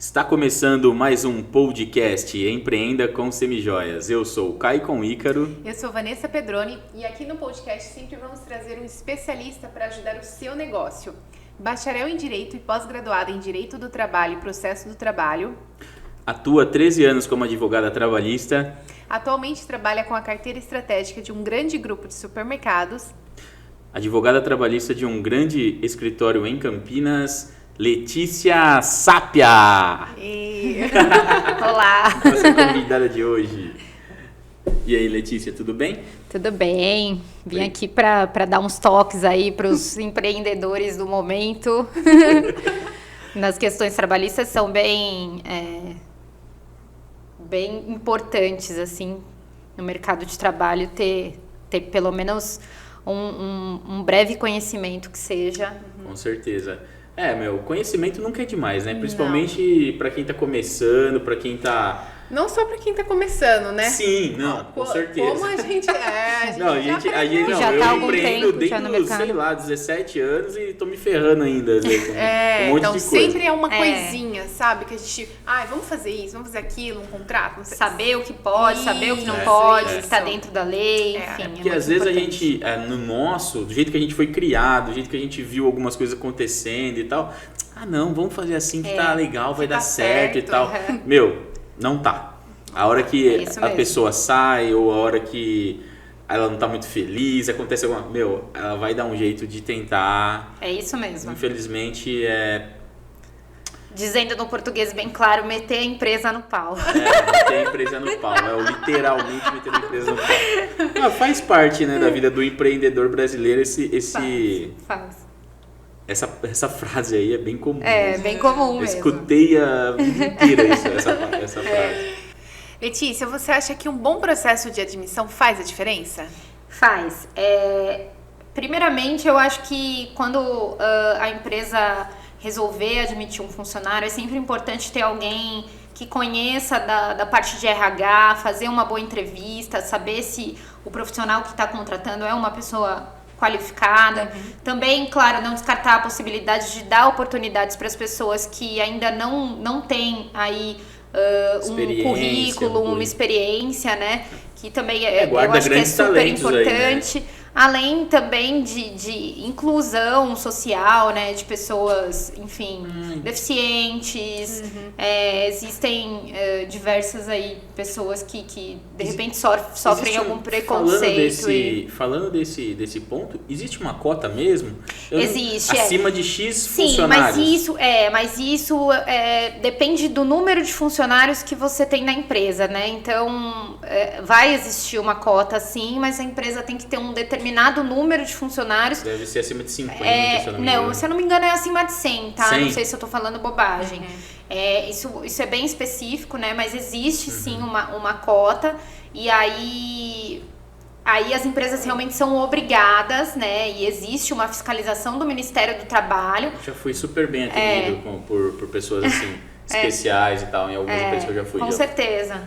Está começando mais um podcast Empreenda com Semijoias. Eu sou o Caicon Ícaro. Eu sou Vanessa Pedroni e aqui no podcast sempre vamos trazer um especialista para ajudar o seu negócio. Bacharel em Direito e pós-graduado em Direito do Trabalho e Processo do Trabalho. Atua há 13 anos como advogada trabalhista. Atualmente trabalha com a carteira estratégica de um grande grupo de supermercados. Advogada trabalhista de um grande escritório em Campinas, Letícia Sápia. Olá! Nossa convidada de hoje. E aí, Letícia, tudo bem? Tudo bem. Vim aqui para dar uns toques aí para os empreendedores do momento. Nas questões trabalhistas são bem importantes, assim, no mercado de trabalho, ter pelo menos um breve conhecimento que seja. Com certeza. Conhecimento nunca é demais, né? Principalmente para quem está começando, para quem está... Não só para quem está começando, né? Sim, não, com certeza. Como a gente é, eu empreendo desde os, sei lá, 17 anos e tô me ferrando ainda, com um monte de coisa. Sempre é uma coisinha, sabe? Que a gente, vamos fazer isso, vamos fazer aquilo, um contrato, não sei. Saber o que pode, saber o que não pode, o que está dentro da lei, enfim. Porque às vezes importante. A gente, do jeito que a gente foi criado, do jeito que a gente viu algumas coisas acontecendo e tal, não, vamos fazer assim que tá legal, vai dar certo e tal. Não tá. A hora que a pessoa sai ou a hora que ela não tá muito feliz, acontece alguma... ela vai dar um jeito de tentar... É isso mesmo. Infelizmente, Dizendo no português bem claro, meter a empresa no pau. Meter a empresa no pau. Literalmente meter a empresa no pau. Faz parte, né, da vida do empreendedor brasileiro Faz. Essa frase aí é bem comum. Bem comum mesmo. Escutei a vida inteira essa frase. Letícia, você acha que um bom processo de admissão faz a diferença? Faz. Primeiramente, eu acho que quando a empresa resolver admitir um funcionário, é sempre importante ter alguém que conheça da parte de RH, fazer uma boa entrevista, saber se o profissional que está contratando é uma pessoa qualificada. Também, claro, não descartar a possibilidade de dar oportunidades para as pessoas que ainda não têm aí um currículo, uma experiência, né? Que também eu acho que é super importante. Aí, né? Além também de inclusão social, né? De pessoas, enfim, deficientes. Existem diversas aí pessoas que de repente sofrem algum preconceito. Falando desse ponto, existe uma cota mesmo? Existe. Acima de X Sim, funcionários? Mas isso depende do número de funcionários que você tem na empresa, né? Então, vai existir uma cota, sim, mas a empresa tem que ter um determinado número de funcionários. Deve ser acima de 50, se eu não me engano. Se eu não me engano é acima de 100, tá? 100? Não sei se eu tô falando bobagem. Isso é bem específico, né? Mas existe sim uma cota, e aí as empresas realmente são obrigadas, né? E existe uma fiscalização do Ministério do Trabalho. Já fui super bem atendido por pessoas assim, especiais e tal, em algumas empresas que eu já fui. Com certeza.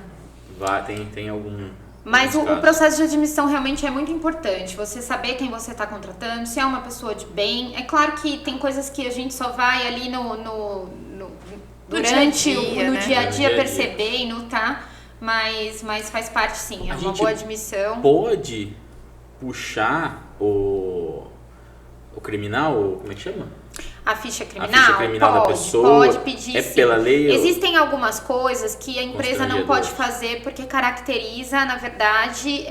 Tem algum... Mas o processo de admissão realmente é muito importante. Você saber quem você está contratando, se é uma pessoa de bem. É claro que tem coisas que a gente só vai ali durante no dia a dia perceber e notar, mas faz parte sim, é uma boa admissão. Pode puxar o criminal, como é que chama? A ficha criminal? A ficha criminal da pessoa. Pode pedir, sim. Pela lei? Existem algumas coisas que a empresa não pode fazer porque caracteriza, na verdade,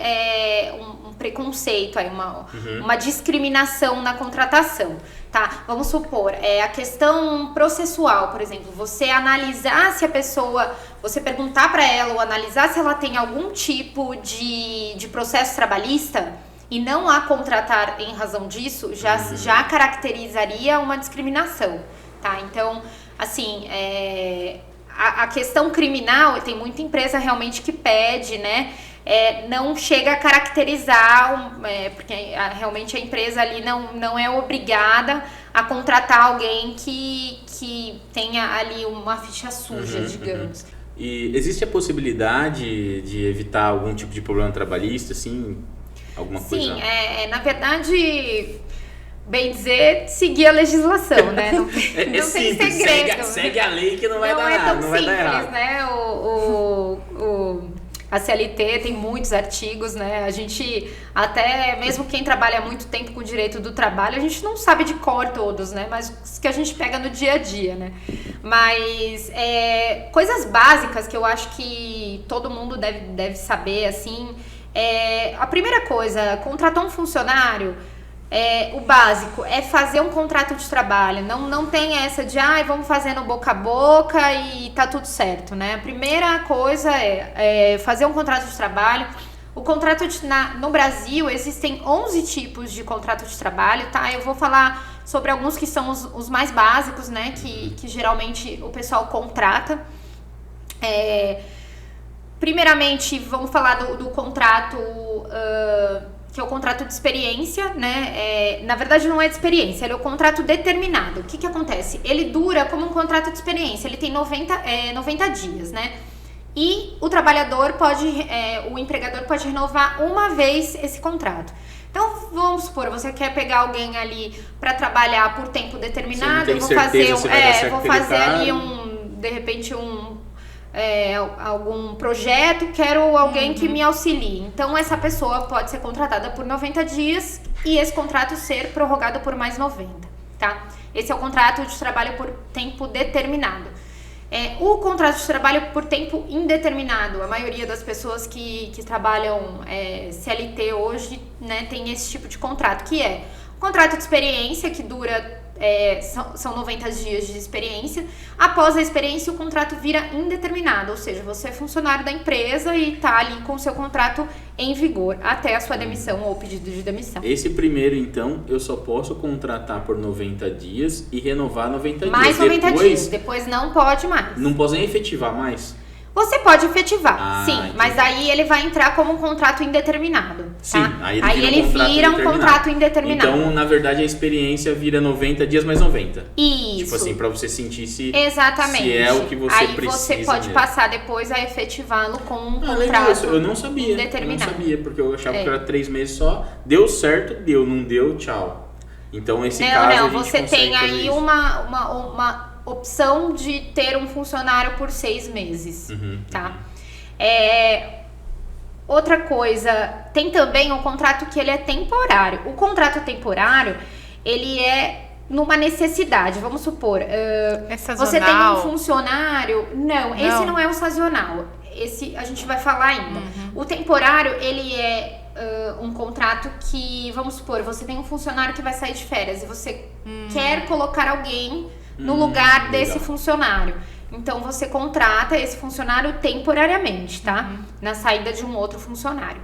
um preconceito, uma discriminação na contratação. Tá? Vamos supor, a questão processual, por exemplo, você analisar se a pessoa, você perguntar para ela ou analisar se ela tem algum tipo de processo trabalhista e não a contratar em razão disso, já caracterizaria uma discriminação, tá? Então, assim, a questão criminal, tem muita empresa realmente que pede, né? Não chega a caracterizar, porque realmente a empresa ali não é obrigada a contratar alguém que tenha ali uma ficha suja, digamos. E existe a possibilidade de evitar algum tipo de problema trabalhista, assim, alguma coisa? Sim, na verdade, bem dizer, seguir a legislação, né? Não tem simples, segredo. Segue a lei que não vai dar nada, não vai dar errado. Né? A CLT tem muitos artigos, né? A gente, até mesmo quem trabalha muito tempo com o direito do trabalho, a gente não sabe de cor todos, né? Mas os que a gente pega no dia a dia, né? Mas coisas básicas que eu acho que todo mundo deve saber, assim. A primeira coisa, contratou um funcionário, o básico é fazer um contrato de trabalho. Não tem essa de vamos fazer no boca a boca e tá tudo certo, né? A primeira coisa é fazer um contrato de trabalho. O contrato no Brasil existem 11 tipos de contrato de trabalho, tá? Eu vou falar sobre alguns que são os mais básicos, né? Que geralmente o pessoal contrata. Primeiramente, vamos falar do contrato, que é o contrato de experiência, né? Na verdade, não é de experiência, ele é o contrato determinado. O que acontece? Ele dura como um contrato de experiência, ele tem 90 dias, né? E o o empregador pode renovar uma vez esse contrato. Então, vamos supor, você quer pegar alguém ali para trabalhar por tempo determinado, eu vou fazer ali de repente algum projeto, quero alguém que me auxilie. Então, essa pessoa pode ser contratada por 90 dias e esse contrato ser prorrogado por mais 90, tá? Esse é o contrato de trabalho por tempo determinado. O contrato de trabalho por tempo indeterminado, a maioria das pessoas que trabalham CLT hoje, né, tem esse tipo de contrato, que é o contrato de experiência, que dura são 90 dias de experiência. Após a experiência, o contrato vira indeterminado, ou seja, você é funcionário da empresa e está ali com o seu contrato em vigor até a sua demissão ou pedido de demissão. Esse primeiro, então, eu só posso contratar por 90 dias e renovar 90 dias. Mais 90 dias, depois não pode mais. Não posso nem efetivar mais? Você pode efetivar, sim, entendi. Mas aí ele vai entrar como um contrato indeterminado, tá? Sim, aí ele vira um contrato indeterminado. Então, na verdade, a experiência vira 90 dias mais 90. Isso. Tipo assim, pra você sentir se é o que você aí precisa. Aí você pode passar depois a efetivá-lo com um contrato legal, eu não sabia, indeterminado. Eu não sabia, porque eu achava que era 3 meses só. Deu certo, deu, não deu, tchau. Então, nesse caso, a gente você tem aí isso. uma opção de ter um funcionário por 6 meses, tá? Outra coisa, tem também um contrato que ele é temporário. O contrato temporário, ele é numa necessidade. Vamos supor, você tem um funcionário... Não, esse não é o sazonal. Esse a gente vai falar ainda. O temporário, ele é um contrato que, vamos supor, você tem um funcionário que vai sair de férias e você quer colocar alguém no lugar desse funcionário. Então, você contrata esse funcionário temporariamente, tá? Na saída de um outro funcionário.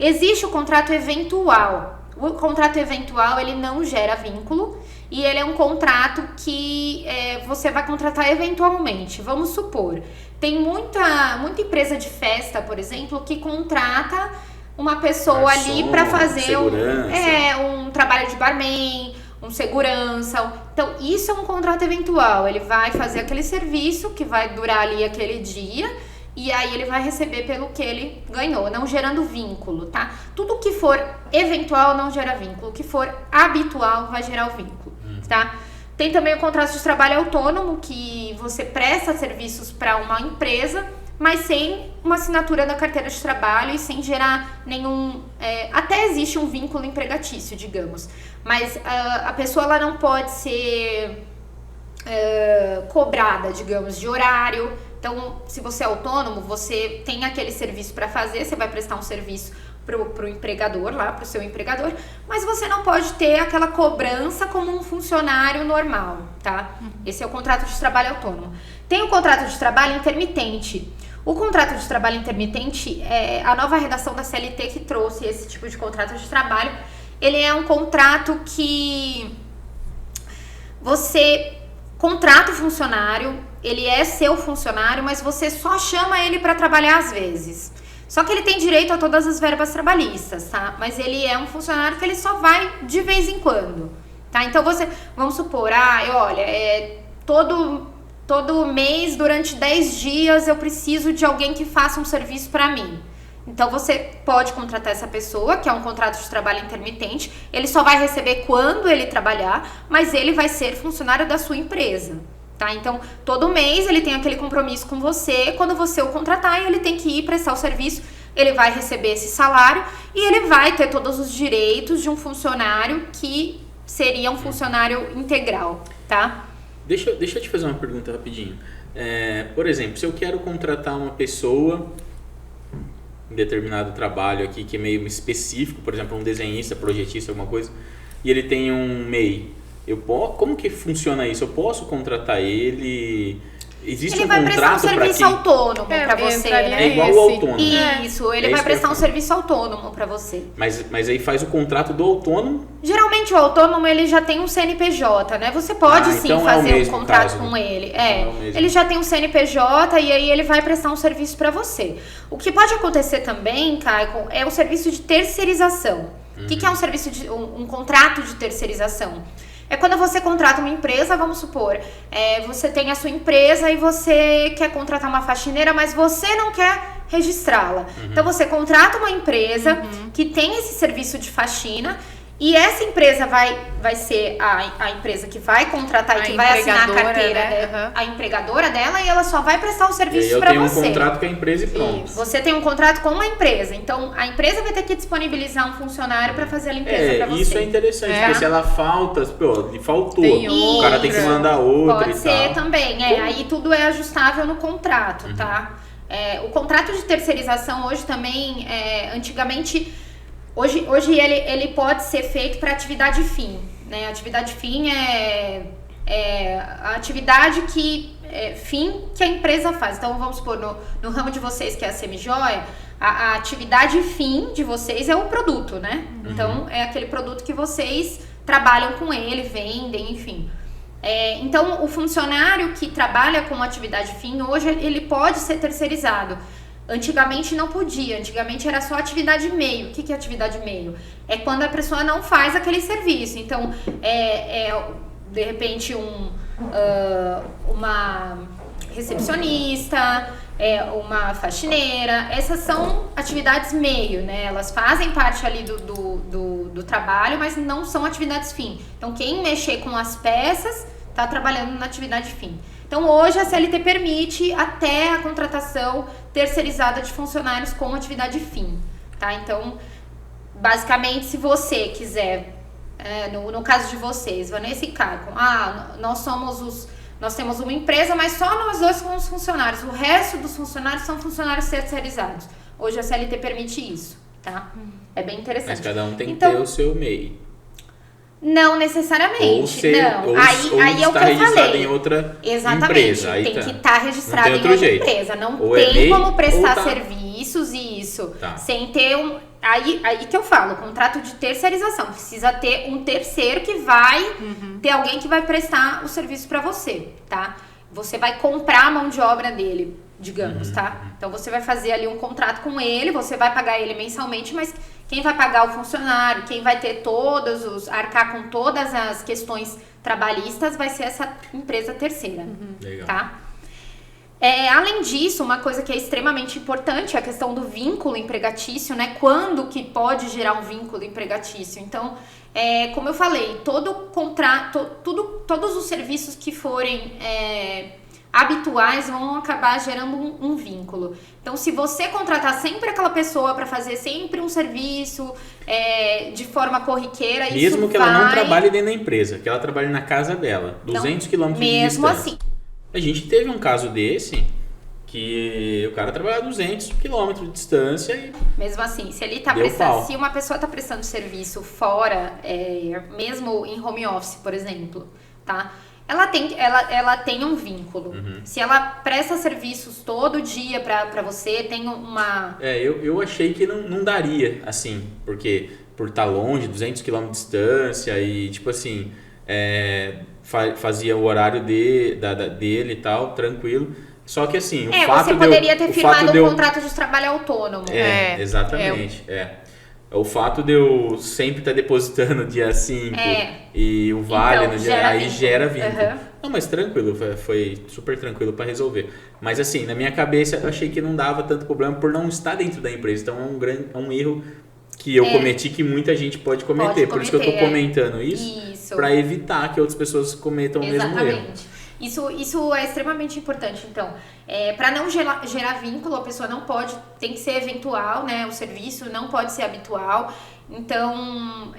Existe o contrato eventual. O contrato eventual, ele não gera vínculo e ele é um contrato que você vai contratar eventualmente. Vamos supor, tem muita muita empresa de festa, por exemplo, que contrata uma pessoa ali para fazer um trabalho de barman, um segurança. Então, isso é um contrato eventual. Ele vai fazer aquele serviço que vai durar ali aquele dia e aí ele vai receber pelo que ele ganhou, não gerando vínculo, tá? Tudo que for eventual não gera vínculo. O que for habitual vai gerar o vínculo, tá? Tem também o contrato de trabalho autônomo, que você presta serviços para uma empresa, mas sem uma assinatura da carteira de trabalho e sem gerar nenhum... até existe um vínculo empregatício, digamos, mas a pessoa ela não pode ser cobrada, digamos, de horário. Então, se você é autônomo, você tem aquele serviço para fazer, você vai prestar um serviço pro empregador lá, pro seu empregador, mas você não pode ter aquela cobrança como um funcionário normal, tá? Esse é o contrato de trabalho autônomo. Tem o contrato de trabalho intermitente. O contrato de trabalho intermitente é a nova redação da CLT que trouxe esse tipo de contrato de trabalho. Ele é um contrato que você contrata o funcionário, ele é seu funcionário, mas você só chama ele para trabalhar às vezes. Só que ele tem direito a todas as verbas trabalhistas, tá? Mas ele é um funcionário que ele só vai de vez em quando, tá? Então vamos supor, todo mês, durante 10 dias, eu preciso de alguém que faça um serviço para mim. Então você pode contratar essa pessoa, que é um contrato de trabalho intermitente, ele só vai receber quando ele trabalhar, mas ele vai ser funcionário da sua empresa, tá? Então todo mês ele tem aquele compromisso com você, quando você o contratar, ele tem que ir prestar o serviço, ele vai receber esse salário e ele vai ter todos os direitos de um funcionário que seria um funcionário integral, tá? Deixa eu te fazer uma pergunta rapidinho. Por exemplo, se eu quero contratar uma pessoa em determinado trabalho aqui que é meio específico, por exemplo, um desenhista, projetista, alguma coisa, e ele tem um MEI, como que funciona isso? Eu posso contratar ele? Existe ele vai prestar um serviço autônomo pra você, né? É igual o autônomo. Isso, ele vai prestar um serviço autônomo pra você. Mas aí faz o contrato do autônomo? Geralmente o autônomo ele já tem um CNPJ, né? Você pode sim então fazer um contrato caso, com ele. Ele já tem um CNPJ e aí ele vai prestar um serviço pra você. O que pode acontecer também, Caio, é o serviço de terceirização. O que é um serviço de um contrato de terceirização? É quando você contrata uma empresa, vamos supor, você tem a sua empresa e você quer contratar uma faxineira, mas você não quer registrá-la. Então você contrata uma empresa que tem esse serviço de faxina e essa empresa vai ser a empresa que vai contratar e que vai assinar a carteira, né? A empregadora dela, e ela só vai prestar o serviço para você. Eu tenho um contrato com a empresa e pronto. Você tem um contrato com uma empresa, então a empresa vai ter que disponibilizar um funcionário para fazer a limpeza para você. Isso é interessante, porque se ela falta, lhe faltou, o cara tem que mandar outra. Pode ser também, aí tudo é ajustável no contrato, tá? O contrato de terceirização hoje também, antigamente... Hoje ele pode ser feito para atividade fim, né? Atividade fim é a atividade fim que a empresa faz. Então, vamos supor, no ramo de vocês, que é a Semijoia, a atividade fim de vocês é o produto, né? Então, é aquele produto que vocês trabalham com ele, vendem, enfim. Então, o funcionário que trabalha com atividade fim, hoje ele pode ser terceirizado. Antigamente não podia, antigamente era só atividade meio. O que é atividade meio? É quando a pessoa não faz aquele serviço. Então, de repente uma recepcionista, uma faxineira, essas são atividades meio, né? Elas fazem parte ali do trabalho, mas não são atividades fim. Então, quem mexer com as peças está trabalhando na atividade fim. Então, hoje a CLT permite até a contratação terceirizada de funcionários com atividade fim, tá? Então, basicamente, se você quiser, no caso de vocês, Vanessa e Caio, nós temos uma empresa, mas só nós dois somos funcionários, o resto dos funcionários são funcionários terceirizados. Hoje a CLT permite isso, tá? É bem interessante. Mas cada um tem que ter o seu MEI. Não necessariamente, não. Aí é o que eu falei. Em outra Exatamente, empresa. Aí tem que estar registrado em outra empresa. Não tem como prestar serviços e isso sem ter um... Aí que eu falo, contrato de terceirização. Precisa ter um terceiro que vai ter alguém que vai prestar o serviço para você, tá? Você vai comprar a mão de obra dele, digamos, tá? Então você vai fazer ali um contrato com ele, você vai pagar ele mensalmente, mas quem vai pagar o funcionário, quem vai ter arcar com todas as questões trabalhistas vai ser essa empresa terceira, tá? Além disso, uma coisa que é extremamente importante é a questão do vínculo empregatício, né? Quando que pode gerar um vínculo empregatício? Então, como eu falei, todo contrato, todos os serviços que forem habituais vão acabar gerando um vínculo. Então, se você contratar sempre aquela pessoa para fazer sempre um serviço de forma corriqueira, mesmo que ela não trabalhe dentro da empresa, que ela trabalhe na casa dela, 200 km de distância. Mesmo assim. A gente teve um caso desse, que o cara trabalhava 200 km de distância e... Mesmo assim, se ele tá prestando, se uma pessoa está prestando serviço fora, mesmo em home office, por exemplo, tá? Ela tem um vínculo. Se ela presta serviços todo dia pra você, tem uma... Eu achei que não daria, assim, porque por estar longe, 200 km de distância e, tipo assim, fazia o horário dele e tal, tranquilo. Só que assim, o fato você poderia ter firmado um contrato de trabalho autônomo. Exatamente. O fato de eu sempre estar depositando dia 5 e o vale então, no dia... Aí gera vínculo. Uhum. Não, mas tranquilo, foi super tranquilo para resolver. Mas assim, na minha cabeça eu achei que não dava tanto problema por não estar dentro da empresa. Então é um erro que eu cometi que muita gente pode cometer. Por isso que eu tô comentando isso. Para evitar que outras pessoas cometam o mesmo erro. Isso é extremamente importante, então. Para não gerar vínculo, a pessoa não pode, tem que ser eventual, né? O serviço não pode ser habitual. Então,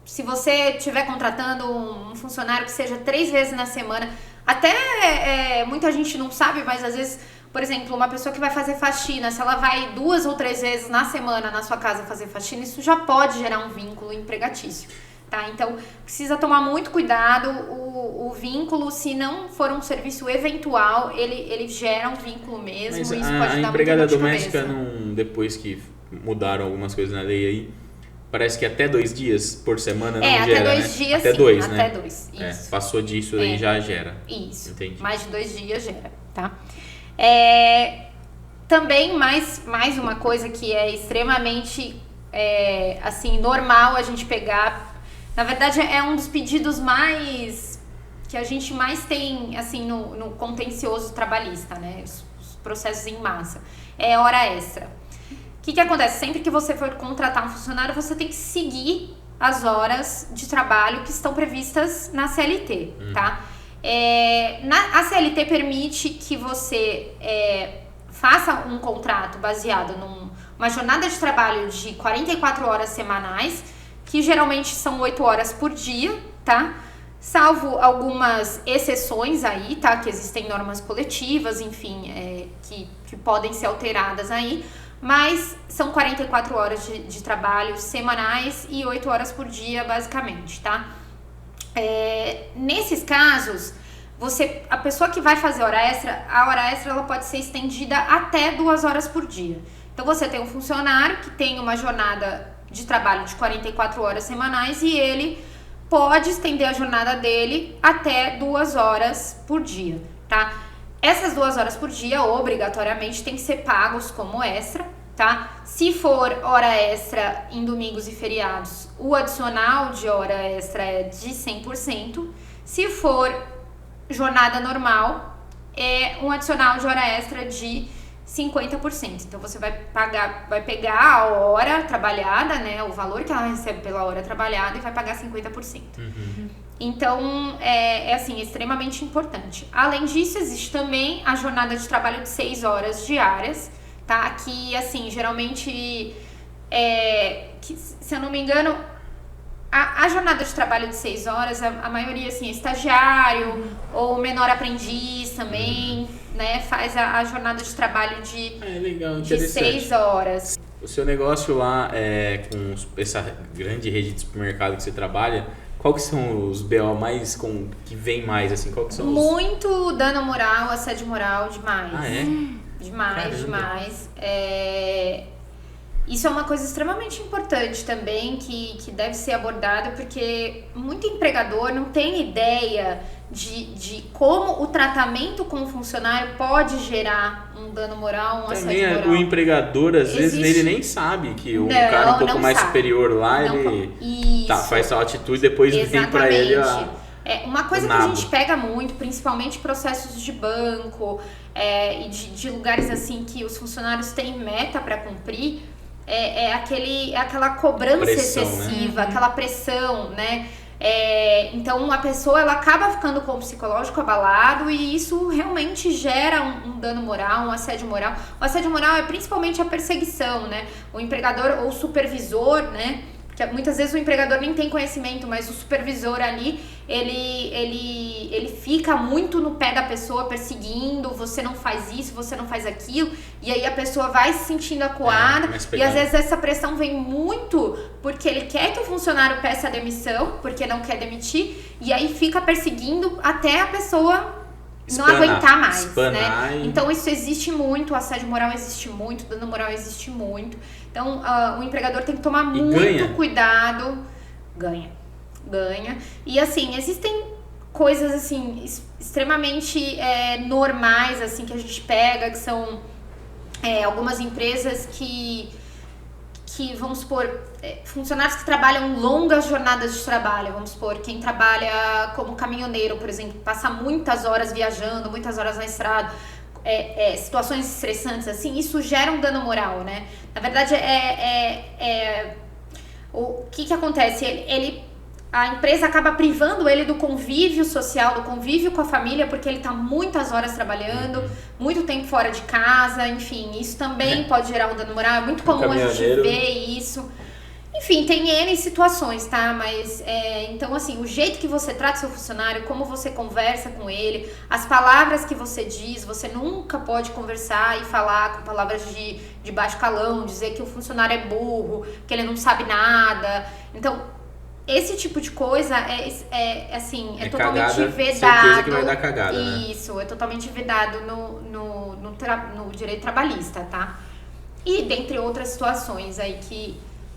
se você estiver contratando um funcionário que seja 3 vezes na semana, até muita gente não sabe, mas às vezes, por exemplo, uma pessoa que vai fazer faxina, se ela vai 2 ou 3 vezes na semana na sua casa fazer faxina, isso já pode gerar um vínculo empregatício. Tá? Então, precisa tomar muito cuidado, o vínculo, se não for um serviço eventual, ele gera um vínculo mesmo. Mas isso pode dar a empregada muita doméstica, depois que mudaram algumas coisas na lei aí, parece que até 2 dias por semana não gera, até 2 dias até sim, 2, né? Até 2, isso. Passou disso aí já gera. Isso, entendi. Mais de 2 dias gera, tá? Também mais uma coisa que é extremamente, assim, normal a gente pegar. Na verdade, é um dos pedidos que a gente mais tem, assim, no contencioso trabalhista, né? Os processos em massa. É hora extra. O que acontece? Sempre que você for contratar um funcionário, você tem que seguir as horas de trabalho que estão previstas na CLT, tá? A CLT permite que você faça um contrato baseado numa jornada de trabalho de 44 horas semanais, que geralmente são 8 horas por dia, tá? Salvo algumas exceções aí, tá? Que existem normas coletivas, enfim, que podem ser alteradas aí, mas são 44 horas de trabalho semanais e 8 horas por dia, basicamente, tá? Nesses casos, a pessoa que vai fazer hora extra, a hora extra ela pode ser estendida até 2 horas por dia. Então, você tem um funcionário que tem uma jornada de trabalho de 44 horas semanais e ele pode estender a jornada dele até 2 horas por dia, tá? Essas 2 horas por dia, obrigatoriamente, tem que ser pagos como extra, tá? Se for hora extra em domingos e feriados, o adicional de hora extra é de 100%. Se for jornada normal, é um adicional de hora extra de 50%. Então, você vai pegar a hora trabalhada, né? O valor que ela recebe pela hora trabalhada e vai pagar 50%. Então, assim, extremamente importante. Além disso, existe também a jornada de trabalho de 6 horas diárias, tá? Que, assim, geralmente, se eu não me engano, a jornada de trabalho de 6 horas, a maioria, assim, é estagiário ou menor aprendiz também, né? Faz a jornada de trabalho de 6 horas. O seu negócio lá, com essa grande rede de supermercado que você trabalha, qual que são os BO mais que vem mais, assim? Qual que são Muito dano moral, assédio moral, demais. Ah, é? Demais. Isso é uma coisa extremamente importante também, que deve ser abordada, porque muito empregador não tem ideia de como o tratamento com o funcionário pode gerar um dano moral, um assédio moral. O empregador, às vezes, ele nem sabe que um cara um pouco mais superior lá, ele faz sua atitude e depois vem pra ele uma coisa que a gente pega muito, principalmente processos de banco e de lugares assim que os funcionários têm meta para cumprir, aquela cobrança excessiva, né? Aquela pressão, né? Então a pessoa ela acaba ficando com o psicológico abalado e isso realmente gera um dano moral, um assédio moral. O assédio moral é principalmente a perseguição, né? O empregador ou o supervisor, né? Porque muitas vezes o empregador nem tem conhecimento, mas o supervisor ali, ele fica muito no pé da pessoa, perseguindo, você não faz isso, você não faz aquilo, e aí a pessoa vai se sentindo acuada, e às vezes essa pressão vem muito porque ele quer que o funcionário peça a demissão, porque não quer demitir, e aí fica perseguindo até a pessoa não aguentar mais, né? Então isso existe muito, o assédio moral existe muito, o dano moral existe muito. Então o empregador tem que tomar muito cuidado. Ganha. E assim, existem coisas assim extremamente normais assim que a gente pega, que são algumas empresas que vamos supor, funcionários que trabalham longas jornadas de trabalho, vamos supor, quem trabalha como caminhoneiro, por exemplo, passa muitas horas viajando, muitas horas na estrada, situações estressantes assim, isso gera um dano moral, né? Na verdade, o que acontece? A empresa acaba privando ele do convívio social, do convívio com a família, porque ele está muitas horas trabalhando, muito tempo fora de casa, enfim, isso também pode gerar um dano moral, é muito comum a gente ver isso. Enfim, tem N situações, tá? Mas, então assim, o jeito que você trata seu funcionário, como você conversa com ele, as palavras que você diz, você nunca pode conversar e falar com palavras de baixo calão, dizer que o funcionário é burro, que ele não sabe nada. Então, esse tipo de coisa é totalmente cagada, vedado. Certeza que vai dar cagada, isso, é totalmente vedado no direito trabalhista, tá? E dentre outras situações aí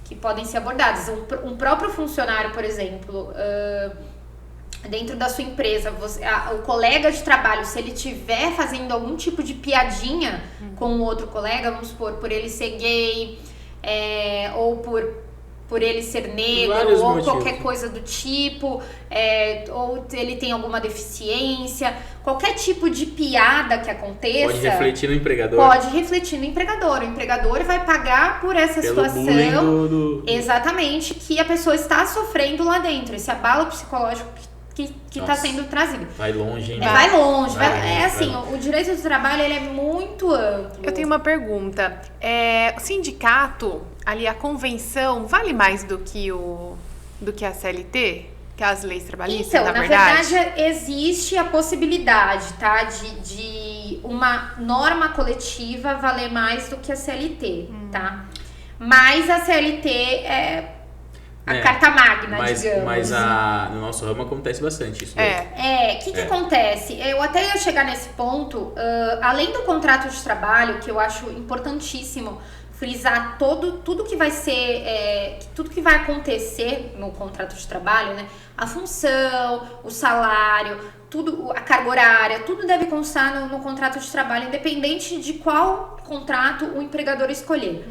que podem ser abordadas. Um próprio funcionário, por exemplo, dentro da sua empresa, o colega de trabalho, se ele estiver fazendo algum tipo de piadinha com o outro colega, vamos supor, por ele ser gay, ou por ele ser negro, ou qualquer coisa do tipo, ou ele tem alguma deficiência, qualquer tipo de piada que aconteça... Pode refletir no empregador. Pode refletir no empregador. O empregador vai pagar por essa situação... Exatamente, que a pessoa está sofrendo lá dentro. Esse abalo psicológico que está sendo trazido. Vai longe, hein? Vai longe. O direito do trabalho ele é muito amplo. Eu tenho uma pergunta. O sindicato, ali a convenção, vale mais do que a CLT? Que as leis trabalhistas, então, na verdade? existe a possibilidade, tá? De uma norma coletiva valer mais do que a CLT, tá? Mas a CLT é a carta magna, digamos. Mas no nosso ramo acontece bastante isso. O que acontece? Eu até ia chegar nesse ponto, além do contrato de trabalho, que eu acho importantíssimo frisar tudo que vai ser, tudo que vai acontecer no contrato de trabalho, né? A função, o salário, tudo, a carga horária, tudo deve constar no contrato de trabalho, independente de qual contrato o empregador escolher.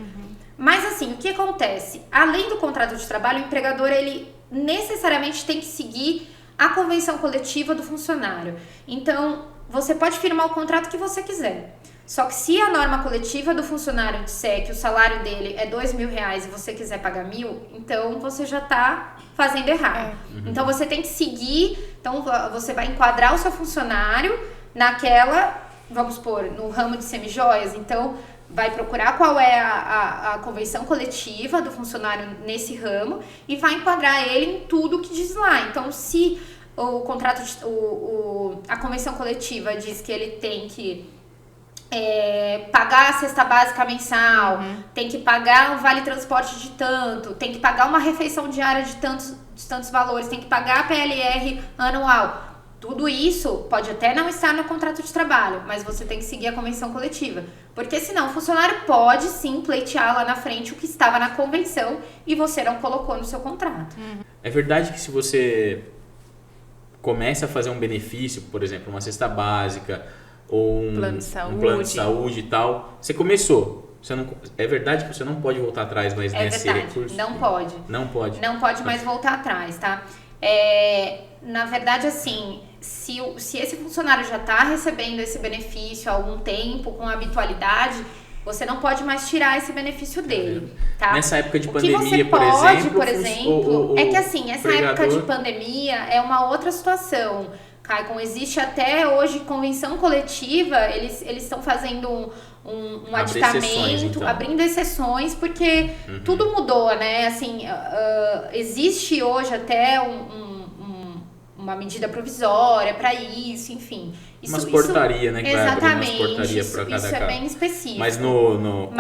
Mas assim, o que acontece? Além do contrato de trabalho, o empregador, ele necessariamente tem que seguir a convenção coletiva do funcionário. Então, você pode firmar o contrato que você quiser. Só que se a norma coletiva do funcionário disser que o salário dele é R$2.000 e você quiser pagar 1.000, então você já está fazendo errado. Então, você tem que seguir, então você vai enquadrar o seu funcionário naquela, vamos supor, no ramo de semijoias, então... vai procurar qual é a convenção coletiva do funcionário nesse ramo e vai enquadrar ele em tudo que diz lá. Então, se o contrato, a convenção coletiva diz que ele tem que pagar a cesta básica mensal, tem que pagar um vale transporte de tanto, tem que pagar uma refeição diária de tantos valores, tem que pagar a PLR anual. Tudo isso pode até não estar no contrato de trabalho, mas você tem que seguir a convenção coletiva. Porque senão o funcionário pode sim pleitear lá na frente o que estava na convenção e você não colocou no seu contrato. É verdade que se você começa a fazer um benefício, por exemplo, uma cesta básica ou um plano de saúde e tal, você começou. É verdade que você não pode voltar atrás mais nesse recurso? Não pode. Não pode. Não pode mais voltar atrás, tá? Na verdade, assim, se esse funcionário já está recebendo esse benefício há algum tempo, com habitualidade, você não pode mais tirar esse benefício dele, tá? Nessa época de pandemia, por exemplo, é que assim, essa época de pandemia é uma outra situação, Caicon. Existe até hoje convenção coletiva, eles estão fazendo um aditamento, abrindo exceções, porque tudo mudou, né? Assim, existe hoje até uma medida provisória para isso, enfim. Umas portaria, né? Que exatamente. Vai abrir umas portaria para cada isso é bem específico. Mas no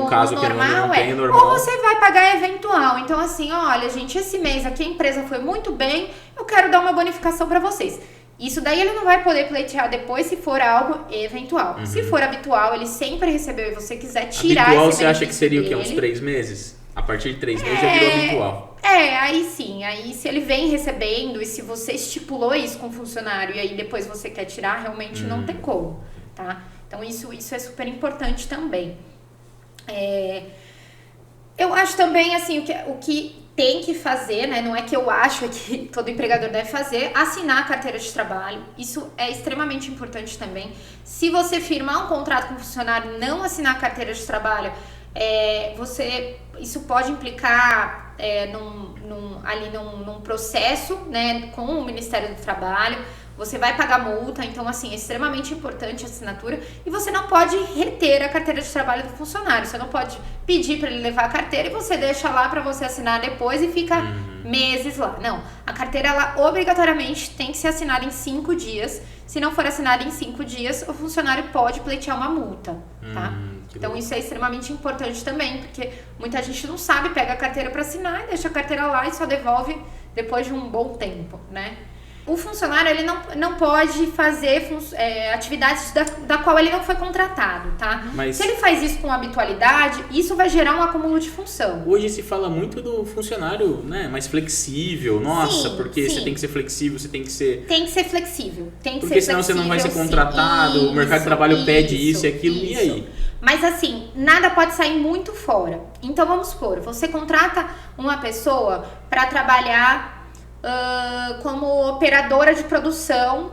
caso que não tem, normal. Ou você vai pagar eventual. Então, assim, olha, gente, esse mês aqui a empresa foi muito bem, eu quero dar uma bonificação para vocês. Isso daí ele não vai poder pleitear depois se for algo eventual. Se for habitual, ele sempre recebeu e você quiser tirar habitual, esse benefício você acha que seria dele, o quê? Uns 3 meses? A partir de 3 meses já virou habitual. Aí sim. Aí se ele vem recebendo e se você estipulou isso com o funcionário e aí depois você quer tirar, realmente não tem como, tá? Então isso é super importante também. Eu acho também, assim, o que tem que fazer, né? Não é que eu acho que todo empregador deve fazer, assinar a carteira de trabalho. Isso é extremamente importante também. Se você firmar um contrato com o funcionário e não assinar a carteira de trabalho, isso pode implicar num processo, né, com o Ministério do Trabalho. Você vai pagar multa, então assim, é extremamente importante a assinatura e você não pode reter a carteira de trabalho do funcionário. Você não pode pedir para ele levar a carteira e você deixa lá para você assinar depois e fica meses lá. Não, a carteira ela obrigatoriamente tem que ser assinada em 5 dias. Se não for assinada em 5 dias, o funcionário pode pleitear uma multa, tá? Então isso é extremamente importante também, porque muita gente não sabe, pega a carteira para assinar e deixa a carteira lá e só devolve depois de um bom tempo, né? O funcionário, ele não pode fazer atividades da qual ele não foi contratado, tá? Mas se ele faz isso com habitualidade, isso vai gerar um acúmulo de função. Hoje se fala muito do funcionário, né, mais flexível. Nossa, sim, porque você tem que ser flexível, você tem que ser... Tem que ser flexível. Porque senão você não vai ser contratado, o mercado de trabalho pede isso e aquilo, e aí? Mas assim, nada pode sair muito fora. Então vamos supor, você contrata uma pessoa para trabalhar como operadora de produção,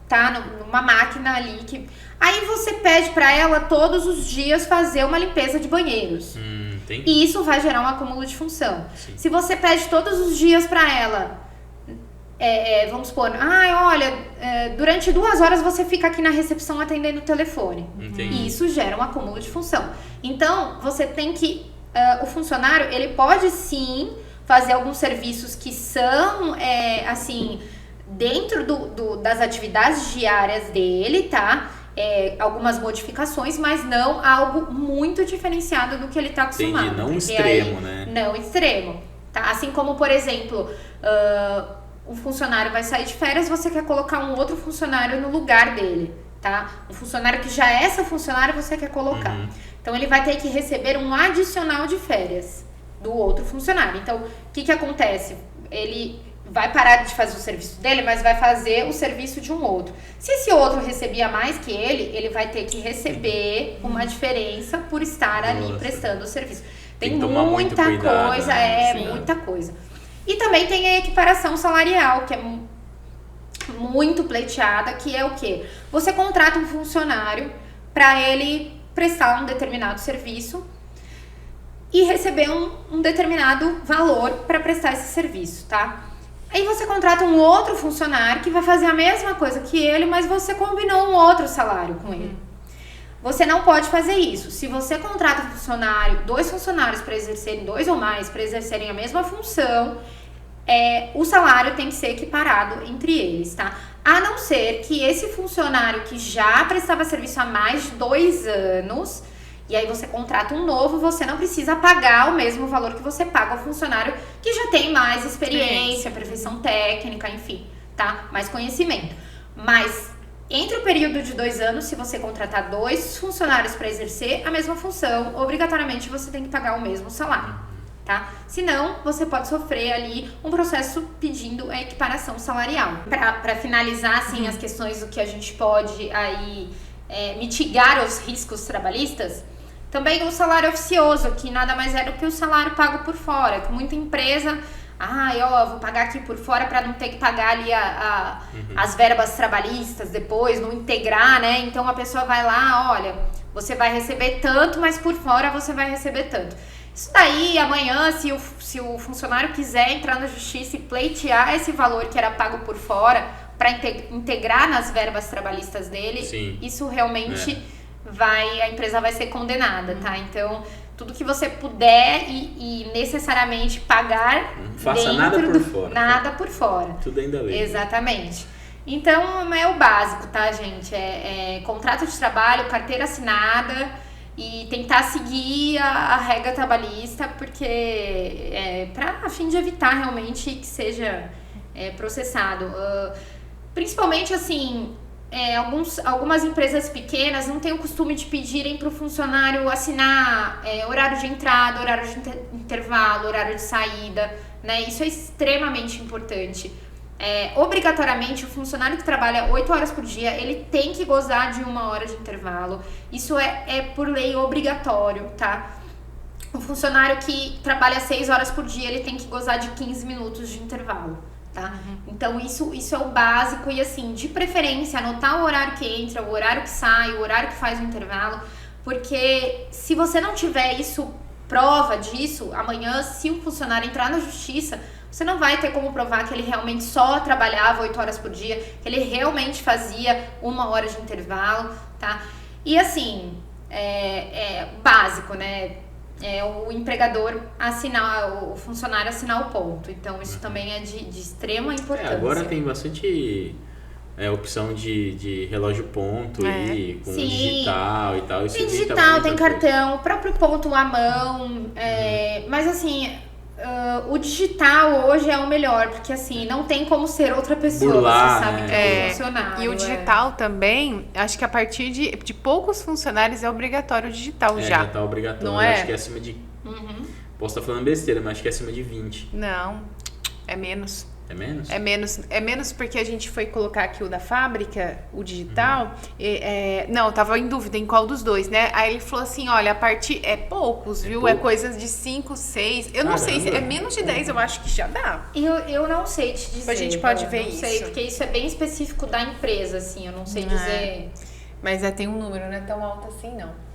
tá? Numa máquina ali que... Aí você pede para ela todos os dias fazer uma limpeza de banheiros. E isso vai gerar um acúmulo de função. Sim. Se você pede todos os dias para ela, vamos supor, durante 2 horas você fica aqui na recepção atendendo o telefone. E isso gera um acúmulo de função. Então, você tem que... o funcionário, ele pode sim fazer alguns serviços que são, assim, dentro das atividades diárias dele, tá? Algumas modificações, mas não algo muito diferenciado do que ele está acostumado. Entendi, não extremo, né? Não extremo, tá? Assim como, por exemplo, um funcionário vai sair de férias, você quer colocar um outro funcionário no lugar dele, tá? Um funcionário que já é seu funcionário, você quer colocar. Então, ele vai ter que receber um adicional de férias do outro funcionário. Então, o que acontece? Ele vai parar de fazer o serviço dele, mas vai fazer o serviço de um outro. Se esse outro recebia mais que ele vai ter que receber uma diferença por estar ali prestando o serviço. Tem muita coisa, muita coisa. E também tem a equiparação salarial, que é muito pleiteada, que é o quê? Você contrata um funcionário para ele prestar um determinado serviço e receber um determinado valor para prestar esse serviço, tá? Aí você contrata um outro funcionário que vai fazer a mesma coisa que ele, mas você combinou um outro salário com ele. Você não pode fazer isso. Se você contrata um funcionário, 2 funcionários para exercerem, 2 ou mais, para exercerem a mesma função, o salário tem que ser equiparado entre eles, tá? A não ser que esse funcionário que já prestava serviço há mais de 2 anos... E aí você contrata um novo, você não precisa pagar o mesmo valor que você paga ao funcionário que já tem mais experiência, perfeição técnica, enfim, tá? Mais conhecimento. Mas entre o período de 2 anos, se você contratar 2 funcionários para exercer a mesma função, obrigatoriamente você tem que pagar o mesmo salário, tá? Senão, você pode sofrer ali um processo pedindo a equiparação salarial. Para finalizar, assim, as questões do que a gente pode aí mitigar os riscos trabalhistas, também o salário oficioso, que nada mais é do que o salário pago por fora, que muita empresa, vou pagar aqui por fora para não ter que pagar ali as verbas trabalhistas depois, não integrar, né? Então a pessoa vai lá, olha, você vai receber tanto, mas por fora você vai receber tanto. Isso daí, amanhã, se o funcionário quiser entrar na justiça e pleitear esse valor que era pago por fora para integrar nas verbas trabalhistas dele, sim, isso realmente a empresa vai ser condenada, tá? Então, tudo que você puder e necessariamente pagar, faça nada por fora. Nada por fora. Tudo ainda lei. Exatamente. Então, é o básico, tá, gente? Contrato de trabalho, carteira assinada e tentar seguir a regra trabalhista, porque a fim de evitar realmente que seja processado. Principalmente, assim, algumas empresas pequenas não têm o costume de pedirem para o funcionário assinar horário de entrada, horário de intervalo, horário de saída, né? Isso é extremamente importante. Obrigatoriamente, o funcionário que trabalha 8 horas por dia, ele tem que gozar de 1 hora de intervalo. Isso é por lei obrigatório, tá? Um funcionário que trabalha 6 horas por dia, ele tem que gozar de 15 minutos de intervalo, tá? Então isso é o básico e assim, de preferência, anotar o horário que entra, o horário que sai, o horário que faz o intervalo, porque se você não tiver isso, prova disso, amanhã se um funcionário entrar na justiça, você não vai ter como provar que ele realmente só trabalhava 8 horas por dia, que ele realmente fazia 1 hora de intervalo, tá? E assim, básico, né? O empregador assinar, o funcionário assinar o ponto. Então, isso também é de extrema importância. Agora tem bastante opção de relógio ponto e com digital e tal. Isso tem digital, tem cartão, o próprio ponto à mão. Mas assim, o digital hoje é o melhor, porque assim, não tem como ser outra pessoa, burlar, você sabe que é funcionário. E o digital também, acho que a partir de poucos funcionários é obrigatório o digital já. Já tá obrigatório, não acho que é acima de... Posso estar falando besteira, mas acho que é acima de 20. Não, é menos. É menos? É menos porque a gente foi colocar aqui o da fábrica, o digital. Não, eu tava em dúvida em qual dos dois, né? Aí ele falou assim, olha, a partir... É poucos, viu? Pouco? É coisas de 5, 6... Eu não sei, se é menos de 10, eu acho que já dá. Eu não sei te dizer. A gente pode ver não isso. Sei, porque isso é bem específico da empresa, assim, eu não sei dizer. Mas tem um número, não é tão alto assim, não.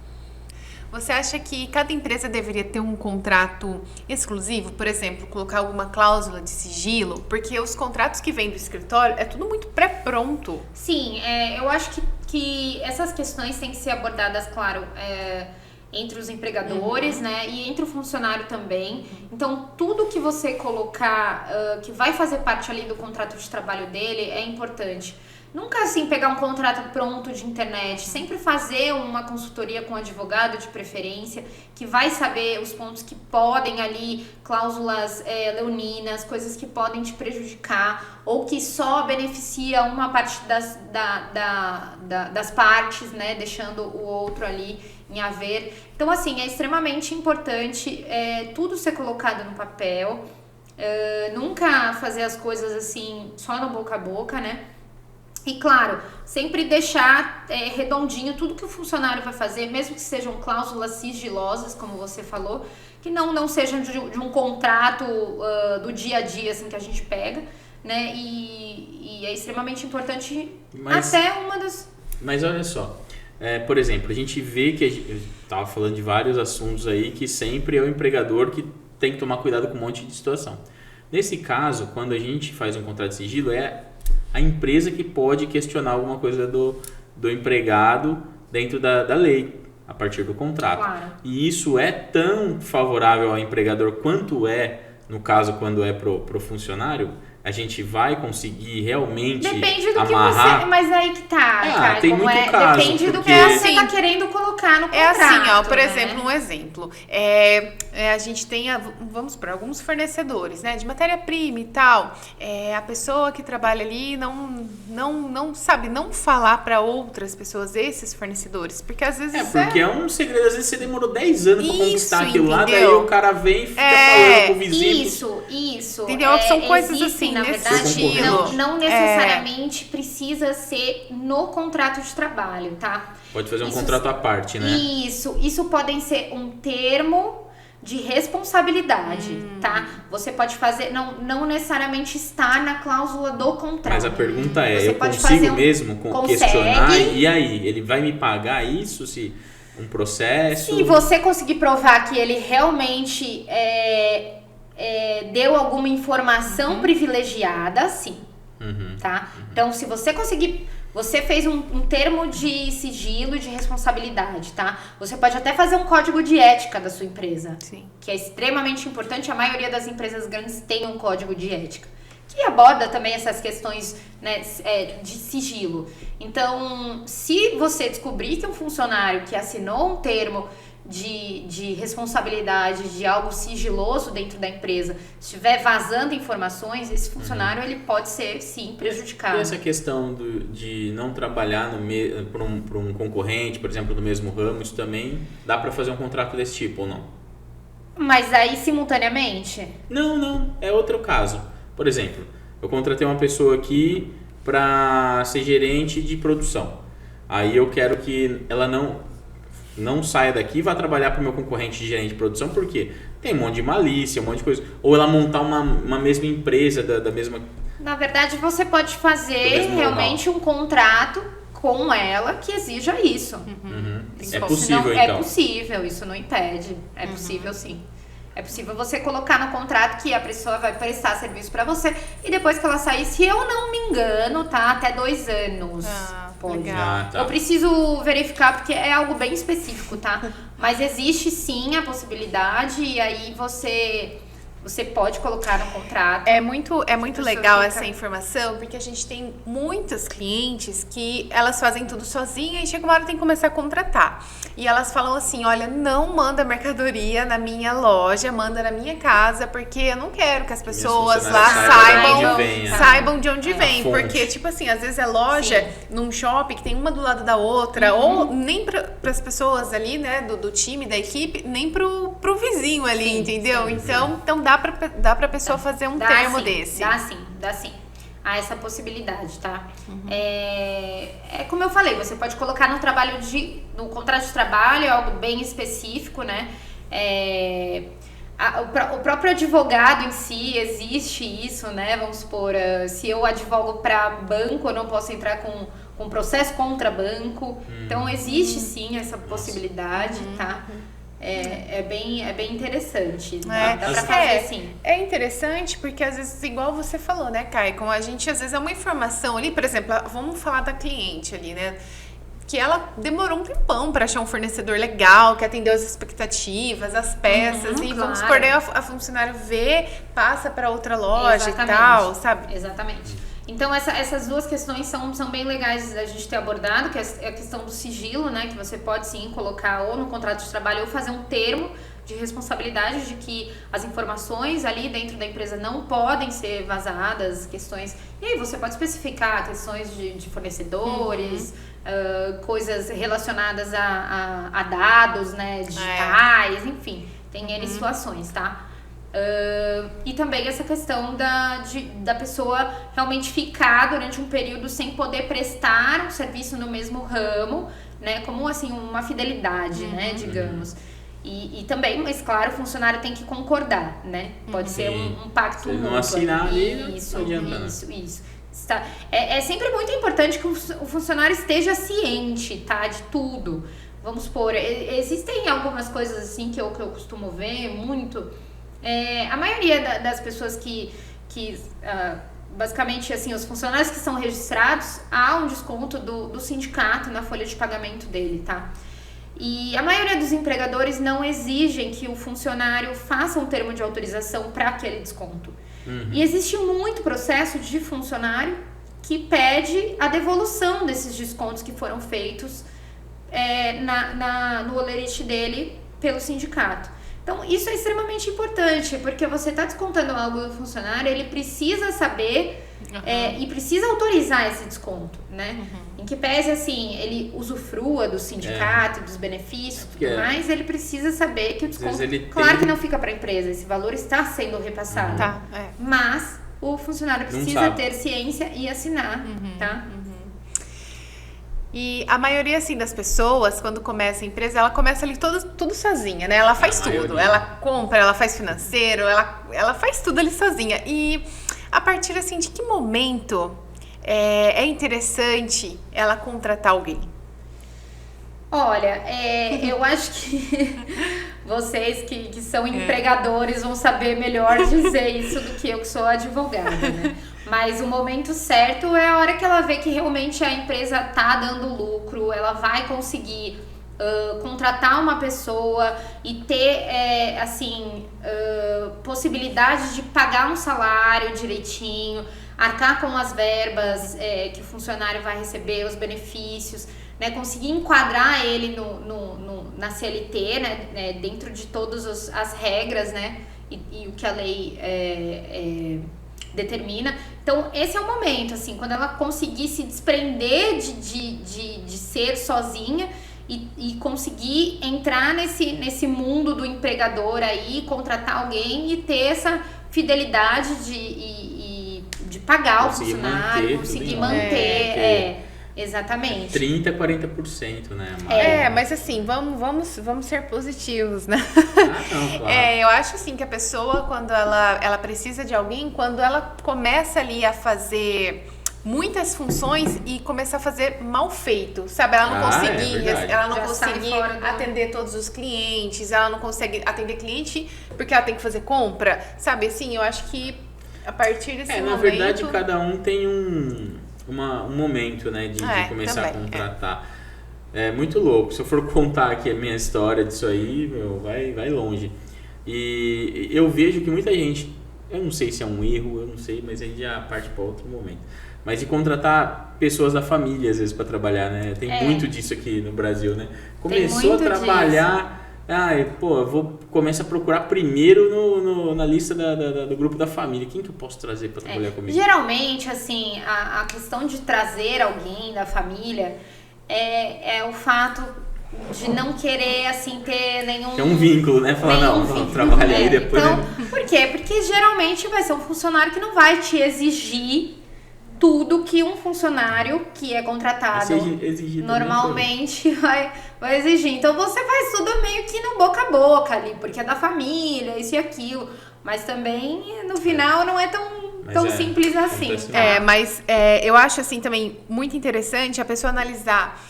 Você acha que cada empresa deveria ter um contrato exclusivo? Por exemplo, colocar alguma cláusula de sigilo? Porque os contratos que vêm do escritório é tudo muito pré-pronto. Sim, eu acho que essas questões têm que ser abordadas, claro, entre os empregadores, né? E entre o funcionário também. Então, tudo que você colocar, que vai fazer parte ali do contrato de trabalho dele, é importante. Nunca, assim, pegar um contrato pronto de internet. Sempre fazer uma consultoria com um advogado de preferência, que vai saber os pontos que podem ali, cláusulas leoninas, coisas que podem te prejudicar, ou que só beneficia uma parte das partes, né? Deixando o outro ali em haver. Então, assim, é extremamente importante tudo ser colocado no papel. Nunca fazer as coisas, assim, só no boca a boca, né? E claro, sempre deixar redondinho tudo que o funcionário vai fazer, mesmo que sejam cláusulas sigilosas, como você falou, que não sejam de um contrato do dia a dia, assim, que a gente pega, né? E é extremamente importante até uma das... Mas olha só, por exemplo, a gente vê que a gente estava falando de vários assuntos aí que sempre é o empregador que tem que tomar cuidado com um monte de situação. Nesse caso, quando a gente faz um contrato de sigilo, a empresa que pode questionar alguma coisa do empregado dentro da lei, a partir do contrato. Claro. E isso é tão favorável ao empregador quanto no caso, quando é pro funcionário, a gente vai conseguir realmente Depende do amarrar... que você... Mas aí que tá, cara, tem como muito caso, depende do porque... que você tá querendo colocar no contrato. assim, ó, por né? exemplo, um exemplo. A gente tem, vamos por alguns fornecedores, né, de matéria-prima e tal. A pessoa que trabalha ali não sabe não falar para outras pessoas, esses fornecedores, porque às vezes porque é um segredo, às vezes você demorou 10 anos pra conquistar aquilo lá, daí entendeu? o cara vem e fica falando pro vizinho. Isso. Entendeu? São coisas existem, assim, na nesse verdade, estilo. não necessariamente precisa ser no contrato de trabalho, tá? Pode fazer um contrato à parte, né? Isso podem ser um termo de responsabilidade, tá? Você pode fazer, não necessariamente estar na cláusula do contrato. Mas a pergunta Você eu pode consigo fazer mesmo consegue. questionar? E aí, ele vai me pagar isso se um processo? Se você conseguir provar que ele realmente deu alguma informação privilegiada, sim. Tá? Então, se você conseguir... Você fez um termo de sigilo, de responsabilidade, tá? Você pode até fazer um código de ética da sua empresa. Sim. Que é extremamente importante. A maioria das empresas grandes tem um código de ética. Que aborda também essas questões, né, de sigilo. Então, se você descobrir que um funcionário que assinou um termo de responsabilidade de algo sigiloso dentro da empresa estiver vazando informações, esse funcionário ele pode ser, sim, prejudicado. E essa questão de não trabalhar para um concorrente, por exemplo, do mesmo ramo, isso também dá para fazer um contrato desse tipo ou não? Mas aí simultaneamente? Não, é outro caso. Por exemplo, eu contratei uma pessoa aqui para ser gerente de produção. Aí eu quero que ela não não saia daqui e vá trabalhar para o meu concorrente de gerente de produção, porque tem um monte de malícia, um monte de coisa. Ou ela montar uma mesma empresa da mesma... Na verdade, você pode fazer realmente um contrato com ela que exija isso. É possível, não, então? É possível, isso não impede. É possível, sim. É possível você colocar no contrato que a pessoa vai prestar serviço pra você e depois que ela sair, se eu não me engano, tá? Até 2 anos. Pode. Legal. Eu preciso verificar porque é algo bem específico, tá? Mas existe sim a possibilidade e aí você pode colocar no contrato. É muito legal essa informação, porque a gente tem muitas clientes que elas fazem tudo sozinha e chega uma hora tem que começar a contratar. E elas falam assim, olha, não manda mercadoria na minha loja, manda na minha casa, porque eu não quero que as pessoas lá saibam de onde vem. Porque, tipo assim, às vezes é loja num shopping que tem uma do lado da outra, ou nem para as pessoas ali, né, do time, da equipe, nem pro vizinho ali, entendeu? Então dá pra pessoa fazer um termo desse. Dá sim. Há essa possibilidade, tá? É como eu falei, você pode colocar no contrato de trabalho, é algo bem específico, né? O próprio advogado em si, existe isso, né? Vamos supor, se eu advogo para banco, eu não posso entrar com processo contra banco. Então, existe sim essa possibilidade, tá? É bem interessante. Dá pra fazer assim. É interessante porque às vezes, igual você falou, né, Kai? Com a gente, às vezes é uma informação ali, por exemplo, vamos falar da cliente ali, né? Que ela demorou um tempão para achar um fornecedor legal, que atendeu as expectativas, as peças, e vamos supor, daí a funcionária passa para outra loja e tal, sabe? Exatamente. Então, essas duas questões são bem legais da gente ter abordado, que é a questão do sigilo, né? Que você pode sim colocar ou no contrato de trabalho ou fazer um termo de responsabilidade de que as informações ali dentro da empresa não podem ser vazadas, questões... E aí você pode especificar questões de fornecedores, coisas relacionadas a dados, né, digitais, enfim, tem N situações, tá? E também essa questão da pessoa realmente ficar durante um período sem poder prestar um serviço no mesmo ramo, né? Como assim, uma fidelidade, né? Digamos. E também, mas claro, o funcionário tem que concordar, né? Pode ser um pacto mútuo. Se não assinar ali, não adianta. Isso. É sempre muito importante que o funcionário esteja ciente, tá? De tudo. Vamos supor, existem algumas coisas assim que eu costumo ver muito. A maioria das pessoas que basicamente assim, os funcionários que são registrados, há um desconto do sindicato na folha de pagamento dele, tá? E a maioria dos empregadores não exigem que o funcionário faça um termo de autorização para aquele desconto. E existe muito processo de funcionário que pede a devolução desses descontos que foram feitos no holerite dele pelo sindicato. Então, isso é extremamente importante, porque você está descontando algo do funcionário, ele precisa saber e precisa autorizar esse desconto, né? Em que pese, assim, ele usufrua do sindicato, dos benefícios e tudo mais, ele precisa saber que o desconto... Claro que não fica para a empresa, esse valor está sendo repassado. Mas o funcionário precisa ter ciência e assinar, tá? E a maioria, assim, das pessoas, quando começa a empresa, ela começa ali tudo sozinha, né? Ela faz tudo. Ela compra, ela faz financeiro, ela faz tudo ali sozinha. E a partir, assim, de que momento é interessante ela contratar alguém? Olha, eu acho que vocês que são empregadores vão saber melhor dizer isso do que eu que sou advogada, né? Mas o momento certo é a hora que ela vê que realmente a empresa tá dando lucro, ela vai conseguir contratar uma pessoa e ter, possibilidade de pagar um salário direitinho, arcar com as verbas que o funcionário vai receber, os benefícios, né, conseguir enquadrar ele na CLT, né, dentro de todas as regras, né, e o que a lei determina. Então, esse é o momento, assim, quando ela conseguir se desprender de ser sozinha e conseguir entrar nesse mundo do empregador aí, contratar alguém e ter essa fidelidade de pagar o funcionário, conseguir manter. Exatamente. 30%, 40%, né? Mas assim, vamos ser positivos, né? Não, claro. Eu acho assim que a pessoa, quando ela precisa de alguém, quando ela começa ali a fazer muitas funções e começar a fazer mal feito, sabe? Ela não conseguir atender todos os clientes, ela não consegue atender cliente porque ela tem que fazer compra, sabe? Assim, eu acho que a partir desse momento... Na verdade, cada um tem um momento, né, de começar também, a contratar. É muito louco. Se eu for contar aqui a minha história disso aí, vai longe. E eu vejo que muita gente, eu não sei se é um erro, eu não sei, mas aí já parte para outro momento. Mas de contratar pessoas da família, às vezes, para trabalhar, né? Tem muito disso aqui no Brasil, né? Começou a trabalhar... começa a procurar primeiro na lista do grupo da família. Quem que eu posso trazer para trabalhar comigo? Geralmente, assim, a questão de trazer alguém da família é o fato de não querer, assim, ter nenhum... É um vínculo, né? Falar, vamos trabalhar aí depois... Então, por quê? Porque geralmente vai ser um funcionário que não vai te exigir tudo que um funcionário que é contratado normalmente vai exigir. Então você faz tudo meio que no boca a boca ali, porque é da família, isso e aquilo. Mas também, no final, não é tão simples assim. Mas eu acho assim também muito interessante a pessoa analisar.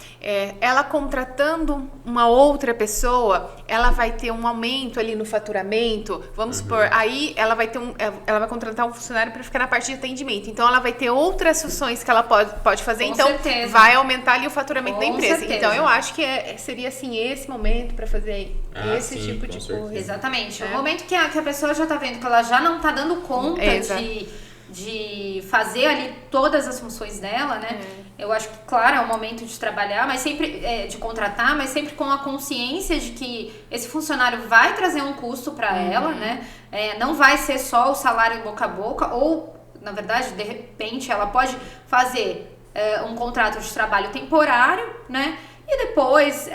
Ela contratando uma outra pessoa, ela vai ter um aumento ali no faturamento. Vamos supor, aí ela vai contratar um funcionário para ficar na parte de atendimento. Então ela vai ter outras funções que ela pode fazer. Com então certeza. vai aumentar ali o faturamento da empresa. Certeza. Então eu acho que seria assim esse momento para fazer esse tipo de coisa. Exatamente. O momento que a pessoa já tá vendo que ela já não tá dando conta de fazer ali todas as funções dela, né? Eu acho que, claro, é o momento de trabalhar, mas sempre de contratar, mas sempre com a consciência de que esse funcionário vai trazer um custo para ela, né? Não vai ser só o salário boca a boca, ou, na verdade, de repente, ela pode fazer um contrato de trabalho temporário, né? E depois,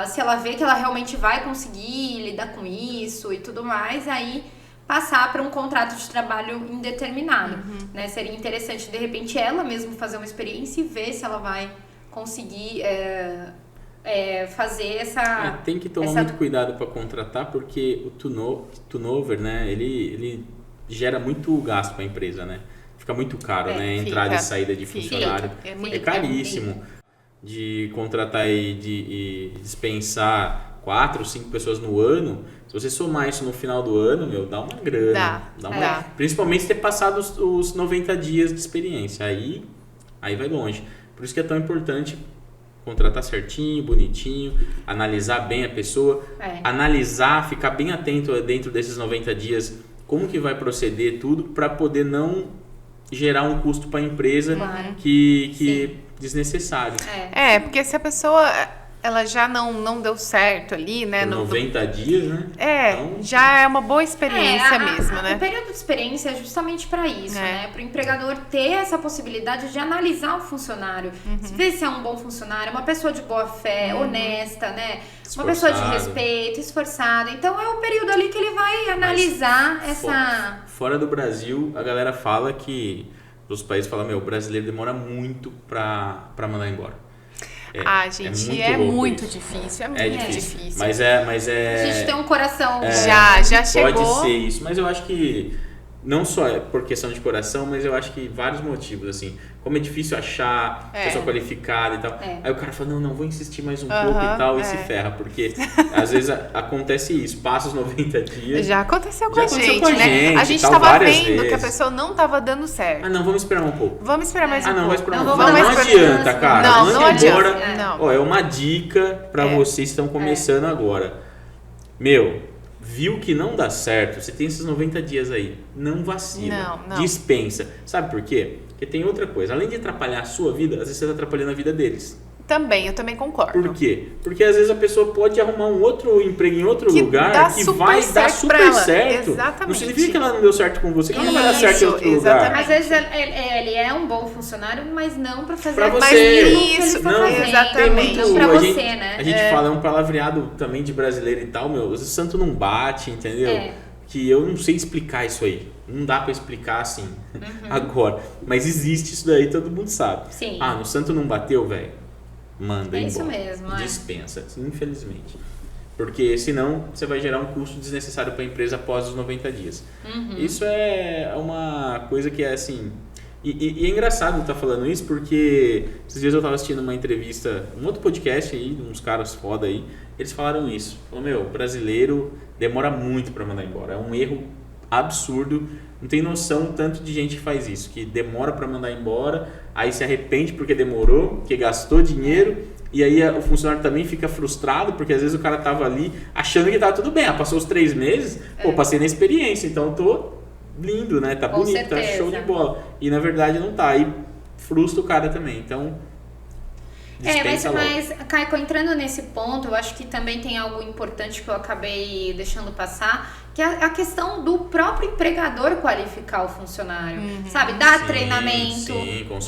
se ela vê que ela realmente vai conseguir lidar com isso e tudo mais, aí passar para um contrato de trabalho indeterminado, né? Seria interessante, de repente, ela mesma fazer uma experiência e ver se ela vai conseguir fazer essa... Tem que tomar muito cuidado para contratar, porque o turnover, né? Ele gera muito gasto para a empresa, né? Fica muito caro, né? Entrada e saída de funcionário. É caríssimo de contratar e dispensar 4 ou 5 pessoas no ano. Se você somar isso no final do ano, dá uma grana. Dá. Principalmente se ter passado os 90 dias de experiência. Aí vai longe. Por isso que é tão importante contratar certinho, bonitinho, analisar bem a pessoa, analisar, ficar bem atento dentro desses 90 dias, como que vai proceder tudo, para poder não gerar um custo para a empresa que desnecessário. Porque se a pessoa... ela já não deu certo ali, né? Por 90 dias, né? Então, já é uma boa experiência mesmo, né? O período de experiência é justamente para isso, né? Para o empregador ter essa possibilidade de analisar o funcionário, ver se é um bom funcionário, uma pessoa de boa fé, honesta, né? Uma pessoa de respeito, esforçada. Então é o período ali que ele vai analisar essa... Fora do Brasil, a galera fala que os países falam, o brasileiro demora muito para mandar embora. Gente, é muito difícil, é muito difícil. Mas a gente tem um coração... Já chegou. Pode ser isso, mas eu acho que não só é por questão de coração, mas eu acho que vários motivos, assim. Como é difícil achar pessoa qualificada e tal. Aí o cara fala, não, vou insistir mais um pouco e tal, e se ferra. Porque às vezes acontece isso, passa os 90 dias. Já aconteceu com a gente, né? A gente tava vendo que a pessoa não tava dando certo. Não, vamos esperar um pouco. Vamos esperar mais um pouco. Não, vai esperar um pouco. Não adianta, cara. Não adianta. É uma dica pra vocês que estão começando agora. Viu que não dá certo, você tem esses 90 dias aí, não vacila, dispensa. Sabe por quê? Porque tem outra coisa, além de atrapalhar a sua vida, às vezes você está atrapalhando a vida deles. Eu também concordo. Por quê? Porque às vezes a pessoa pode arrumar um outro emprego em outro lugar que vai dar super certo. Exatamente. Não significa que ela não deu certo com você, que ela não vai dar certo em outro lugar. Às vezes ele é um bom funcionário, mas não para fazer pra você. Exatamente. Não para você, né? A gente fala, é um palavreado também de brasileiro e tal, o santo não bate, entendeu? que eu não sei explicar isso aí. Não dá pra explicar assim agora. Mas existe isso daí, todo mundo sabe. Sim. No santo não bateu, velho? Manda embora. Isso mesmo. Dispensa, infelizmente. Porque senão você vai gerar um custo desnecessário para a empresa após os 90 dias. Isso é uma coisa que é assim... E é engraçado estar falando isso porque esses dias eu estava assistindo uma entrevista, um outro podcast aí, uns caras foda aí, eles falaram isso. Falaram, o brasileiro demora muito para mandar embora. É um erro absurdo. Não tem noção tanto de gente que faz isso, que demora para mandar embora, aí se arrepende porque demorou, porque gastou dinheiro, e aí o funcionário também fica frustrado, porque às vezes o cara tava ali achando que tava tudo bem. Passou os 3 meses, passei na experiência, então tô lindo, né? Tá bonito, tá show de bola. E na verdade não tá, aí frustra o cara também, então... Mas Caio, entrando nesse ponto, eu acho que também tem algo importante que eu acabei deixando passar, que é a questão do próprio empregador qualificar o funcionário, sabe? Dar treinamento,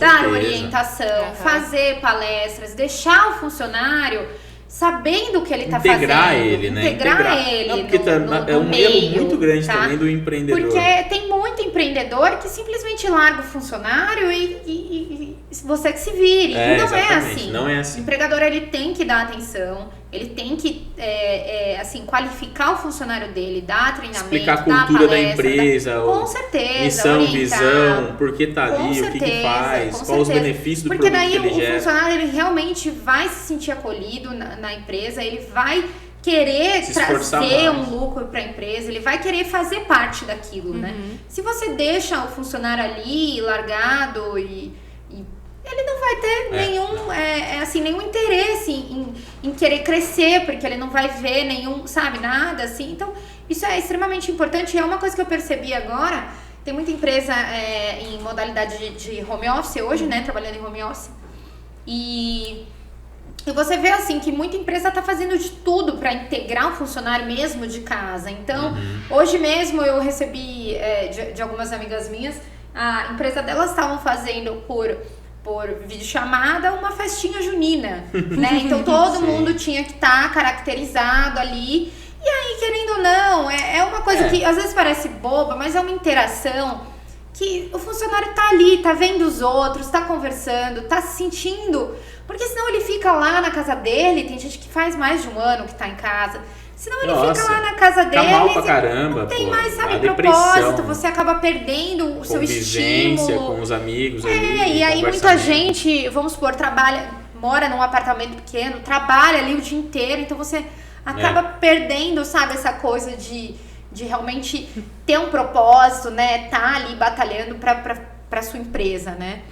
dar orientação, fazer palestras, deixar o funcionário sabendo o que ele está fazendo. Integrar ele, né? Integrar ele. Não, porque é um erro muito grande também do empreendedor. Porque tem muito empreendedor que simplesmente larga o funcionário e você que se vire. Não é assim. Não é assim. O empregador, ele tem que dar atenção, ele tem que assim, qualificar o funcionário dele, dar treinamento, explicar a cultura da empresa, com certeza, missão, orientar, visão, por que tá ali, o que faz, qual os benefícios do produto que ele gera. Porque daí o funcionário, ele realmente vai se sentir acolhido na empresa, ele vai querer trazer um lucro para a empresa, ele vai querer fazer parte daquilo, né? Se você deixa o funcionário ali largado e ele não vai ter nenhum interesse em querer crescer, porque ele não vai ver nada assim. Então, isso é extremamente importante e é uma coisa que eu percebi agora. Tem muita empresa em modalidade de home office hoje, né? Trabalhando em home office. E você vê assim que muita empresa está fazendo de tudo para integrar um funcionário mesmo de casa. Então, hoje mesmo eu recebi de algumas amigas minhas, a empresa delas estavam fazendo por videochamada uma festinha junina, né? Então todo mundo tinha que estar caracterizado ali. E aí, querendo ou não, é uma coisa que às vezes parece boba, mas é uma interação que o funcionário tá ali, tá vendo os outros, tá conversando, tá se sentindo. Porque senão ele fica lá na casa dele, tem gente que faz mais de um ano que tá em casa. Senão ele fica lá na casa dele, mal pra caramba, não tem mais, propósito, você acaba perdendo o seu estímulo. Com os amigos ali. E aí muita gente, vamos supor, mora num apartamento pequeno, trabalha ali o dia inteiro, então você acaba perdendo, sabe, essa coisa de realmente ter um propósito, né, tá ali batalhando pra sua empresa, né.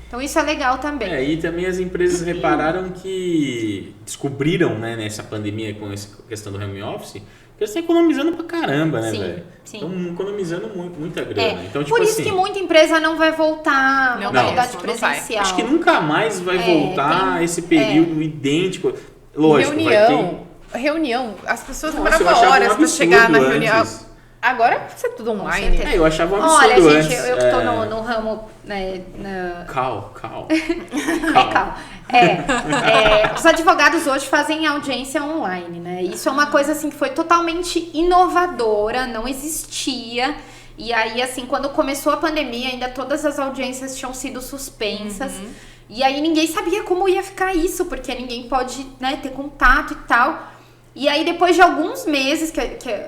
Então isso é legal também. E também as empresas repararam que descobriram, né, nessa pandemia com essa questão do home office, que eles estão economizando pra caramba, né, velho? Estão economizando muita grana. Então, tipo, por isso que muita empresa não vai voltar à modalidade presencial. Acho que nunca mais vai voltar esse período idêntico. Lógico, reunião, as pessoas demoravam horas pra chegar na reunião. Agora vai ser tudo online. Eu achava um absurdo. Olha, gente, antes. eu que tô no ramo, né, Cal. Os advogados hoje fazem audiência online, né? Isso é uma coisa assim que foi totalmente inovadora, não existia. E aí, assim, quando começou a pandemia, ainda todas as audiências tinham sido suspensas. E aí ninguém sabia como ia ficar isso, porque ninguém pode, né, ter contato e tal. E aí, depois de alguns meses que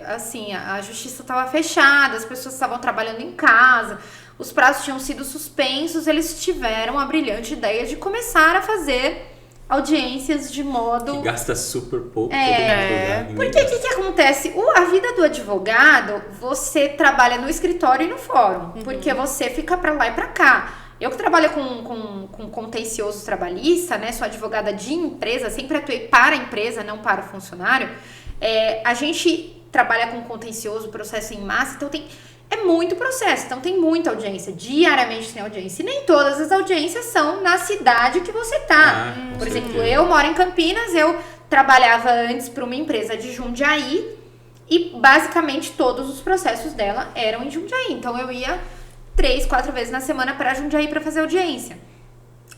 assim, a justiça estava fechada, as pessoas estavam trabalhando em casa, os prazos tinham sido suspensos, eles tiveram a brilhante ideia de começar a fazer audiências de modo... Que gasta super pouco. Porque o que acontece? A vida do advogado, você trabalha no escritório e no fórum, porque você fica pra lá e pra cá. Eu que trabalho com contencioso trabalhista, né? Sou advogada de empresa, sempre atuei para a empresa, não para o funcionário. A gente trabalha com contencioso, processo em massa, então é muito processo, então tem muita audiência. Diariamente tem audiência. E nem todas as audiências são na cidade que você tá. Por exemplo, eu moro em Campinas, eu trabalhava antes para uma empresa de Jundiaí e basicamente todos os processos dela eram em Jundiaí. Então eu ia 3, 4 vezes na semana para Jundiaí para fazer audiência.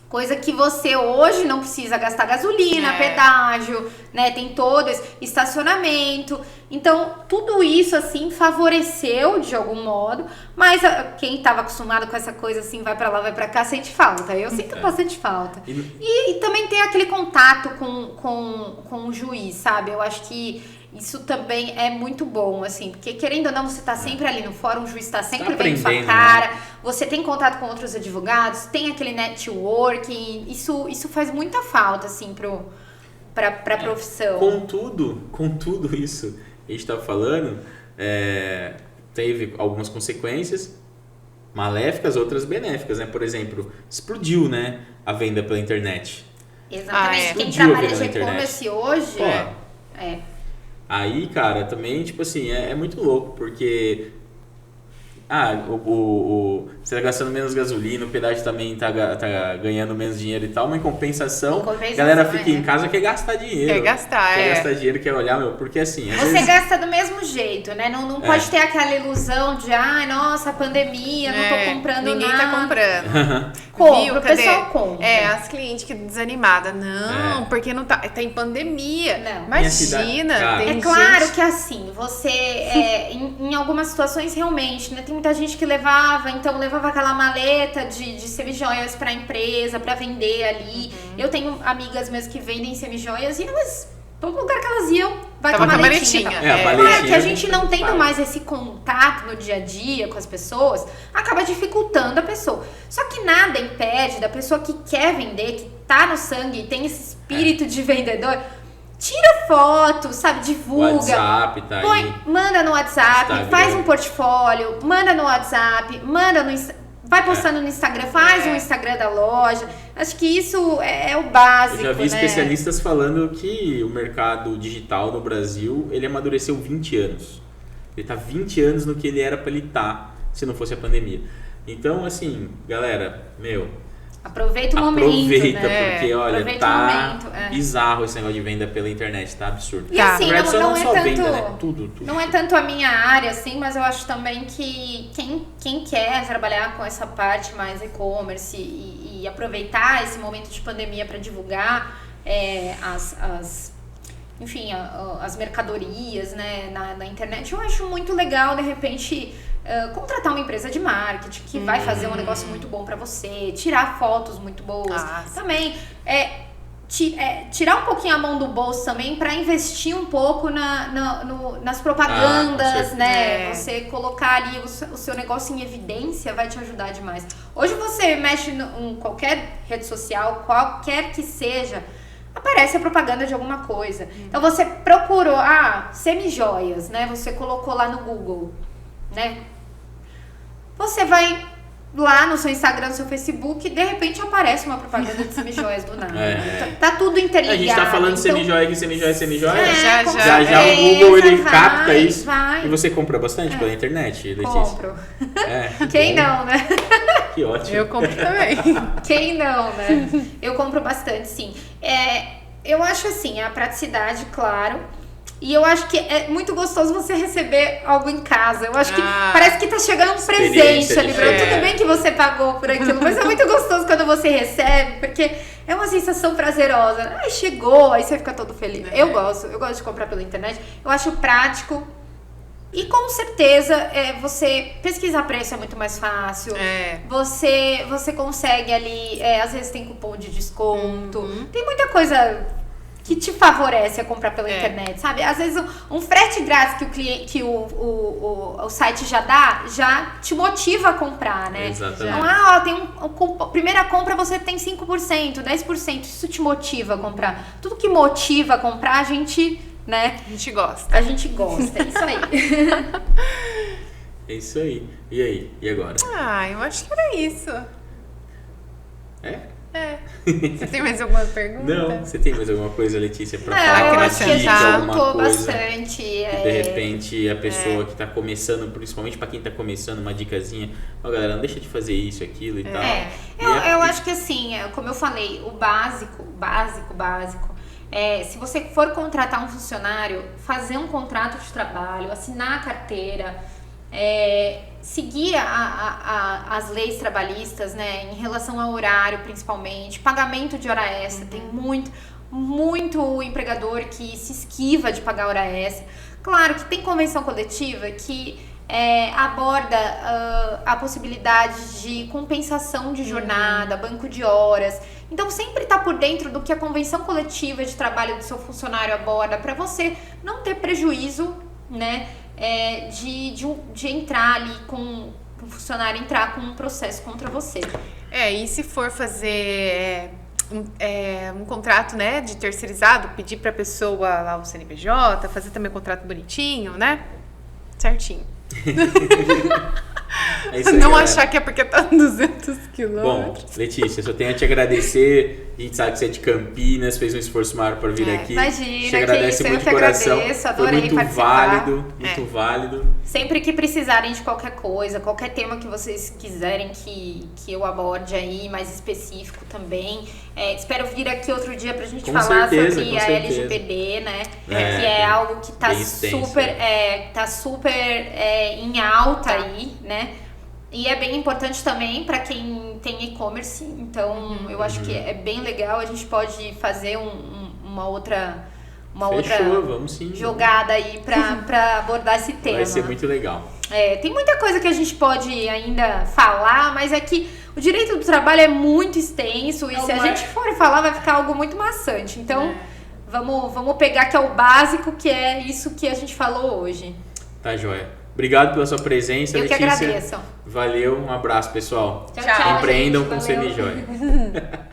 Coisa que você hoje não precisa gastar gasolina, pedágio, né? Tem todo esse estacionamento. Então, tudo isso, assim, favoreceu de algum modo, mas quem estava acostumado com essa coisa, assim, vai pra lá, vai pra cá, sente falta. Eu sinto bastante falta. E também tem aquele contato com o juiz, sabe? Eu acho que isso também é muito bom, assim, porque querendo ou não, você tá sempre ali no fórum, o juiz tá sempre vendo sua cara, você tem contato com outros advogados, tem aquele networking, isso faz muita falta, assim, pra profissão. Contudo isso que a gente tava falando, teve algumas consequências maléficas, outras benéficas, né? Por exemplo, explodiu, né, a venda pela internet. Exatamente. Quem trabalha de e-commerce hoje... Aí, cara, também, tipo assim, é muito louco, porque... você tá gastando menos gasolina, o pedágio também tá ganhando menos dinheiro e tal, mas em compensação, a galera fica em casa, quer gastar dinheiro. Quer gastar dinheiro, quer olhar, porque assim... Você vezes... gasta do mesmo jeito, né? Não pode ter aquela ilusão de, nossa, pandemia, não tô comprando ninguém nada. Ninguém tá comprando. Compra, o pessoal compra. As clientes que desanimadas. Não, porque não tá em pandemia. Não. Imagina. É claro que assim, você, em algumas situações realmente, né? Tem muita gente que levava aquela maleta de semijoias pra empresa, pra vender ali. Eu tenho amigas mesmo que vendem semijoias e elas, todo lugar que elas iam, vai com a maletinha. Claro que a gente não tendo mais esse contato no dia a dia com as pessoas, acaba dificultando a pessoa. Só que nada impede da pessoa que quer vender, que tá no sangue, tem esse espírito de vendedor... Tira foto, sabe? Divulga. WhatsApp, tá aí. Manda no WhatsApp, Instagram. Faz um portfólio, manda no WhatsApp, manda no vai postando no Instagram, faz um Instagram da loja. Acho que isso é o básico, Eu já vi especialistas falando que o mercado digital no Brasil, ele amadureceu 20 anos. Ele tá 20 anos no que ele era para ele estar, se não fosse a pandemia. Então, assim, galera, Aproveita o momento, né? Porque, olha, tá bizarro esse negócio de venda pela internet, tá absurdo. E assim, não é tanto, venda, né? Tudo. Não é tanto a minha área, assim, mas eu acho também que quem quer trabalhar com essa parte mais e-commerce e aproveitar esse momento de pandemia para divulgar as mercadorias, né, na internet, eu acho muito legal, de repente... contratar uma empresa de marketing que vai fazer um negócio muito bom pra você, tirar fotos muito boas, também tirar um pouquinho a mão do bolso também pra investir um pouco nas propagandas, né? Você colocar ali o seu negócio em evidência vai te ajudar demais. Hoje você mexe em qualquer rede social, qualquer que seja, aparece a propaganda de alguma coisa. Então você procurou semijoias, né? Você colocou lá no Google, né? Você vai lá no seu Instagram, no seu Facebook, e de repente aparece uma propaganda de semijoias do nada. Tá tudo interligado. A gente tá falando de semijoia aqui, semijoia. Já o Google ele capta isso. E você compra bastante pela internet, Letícia? Compro. Quem não, né? Que ótimo. Eu compro também. Quem não, né? Eu compro bastante, sim. Eu acho assim, a praticidade, claro. E eu acho que é muito gostoso você receber algo em casa. Eu acho que parece que tá chegando um presente ali. Tudo bem que você pagou por aquilo, mas é muito gostoso quando você recebe, porque é uma sensação prazerosa. Chegou, aí você fica todo feliz. Eu gosto de comprar pela internet. Eu acho prático. E com certeza, você pesquisar preço é muito mais fácil. Você consegue ali, às vezes tem cupom de desconto. Tem muita coisa... que te favorece a comprar pela internet, sabe? Às vezes um frete grátis que o site já dá, já te motiva a comprar, né? Exatamente. Então, tem primeira compra você tem 5%, 10%, isso te motiva a comprar. Tudo que motiva a comprar, a gente, né? A gente gosta. A gente gosta, é isso aí. É isso aí. E aí? E agora? Eu acho que era isso. Você tem mais alguma pergunta? Não, você tem mais alguma coisa, Letícia, pra falar? Eu acho que a gente juntou bastante. De repente, a pessoa que tá começando, principalmente pra quem tá começando, uma dicasinha, galera, não deixa de fazer isso, aquilo e tal. Eu acho que assim, como eu falei, o básico, se você for contratar um funcionário, fazer um contrato de trabalho, assinar a carteira, seguir as leis trabalhistas, né, em relação ao horário, principalmente, pagamento de hora extra. Tem muito empregador que se esquiva de pagar hora extra. Claro que tem convenção coletiva que aborda a possibilidade de compensação de jornada, banco de horas. Então, sempre tá por dentro do que a convenção coletiva de trabalho do seu funcionário aborda, para você não ter prejuízo, né, de entrar ali com o funcionário entrar com um processo contra você. E se for fazer um contrato, né, de terceirizado, pedir para a pessoa lá o CNPJ, fazer também um contrato bonitinho, né, certinho. Aí, não achar que é porque tá 200 quilômetros. Bom, Letícia, só tenho a te agradecer. A gente sabe que você é de Campinas, fez um esforço maior para vir aqui. Imagina, te agradece muito de coração. Agradeço, adorei foi muito participar. muito válido. Sempre que precisarem de qualquer coisa, qualquer tema que vocês quiserem que eu aborde aí, mais específico também. Espero vir aqui outro dia pra gente falar sobre a LGPD, né? Que é algo que tá super em alta aí, né? E é bem importante também para quem tem e-commerce. Então, eu acho que é bem legal. A gente pode fazer uma outra vamos sim, jogada aí para abordar esse tema. Vai ser muito legal. Tem muita coisa que a gente pode ainda falar, mas é que o direito do trabalho é muito extenso e se a gente for falar vai ficar algo muito maçante. Então, vamos pegar que é o básico, que é isso que a gente falou hoje. Tá, joia. Obrigado pela sua presença, Eu Letícia. que agradeço. Valeu, um abraço, pessoal. Tchau. Empreendam gente. com Valeu. Semijoia.